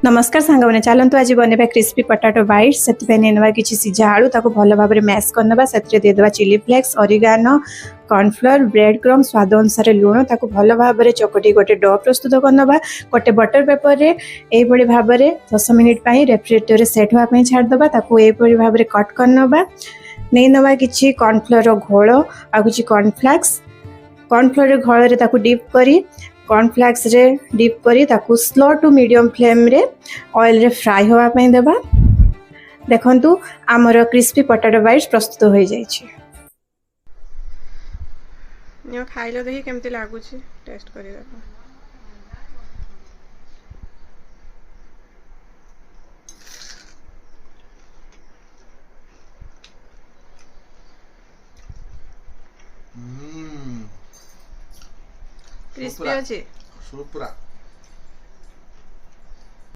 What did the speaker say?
नमस्कार सांग मैंने चलतु आज बनवा क्रिस्पी पटाटो बाइट्स से नेवा कि सीझा आलू ताको भल भाव में मैश करना से देदेवा chilli flakes oregano cornflour bread crumb स्वाद अनुसार लुण ताको भल भाव में चकटी गोटे डो प्रस्तुत करना गोटे बटर पेपर रे यही भाव में 10 मिनिट रेफ्रिजरेटर सेट होगापी छाड़दे ताको यही भाव में कट करना नहीं नवा कि कॉर्नफ्लोर घोल आ कि कॉर्नफ्लोर घोल डीप करी कॉर्नफ्लेक्स रे डीप करी ताकू स्लो टू मीडियम फ्लेम रे ऑयल रे फ्राई होगा पई देबा। देखंतु आमर क्रिस्पी पोटैटो बाइट्स प्रस्तुत हो जाई छी। यो खाइलो देखि केमती लागु छी टेस्ट करि देखो। क्रिस्पी अछि सूपरा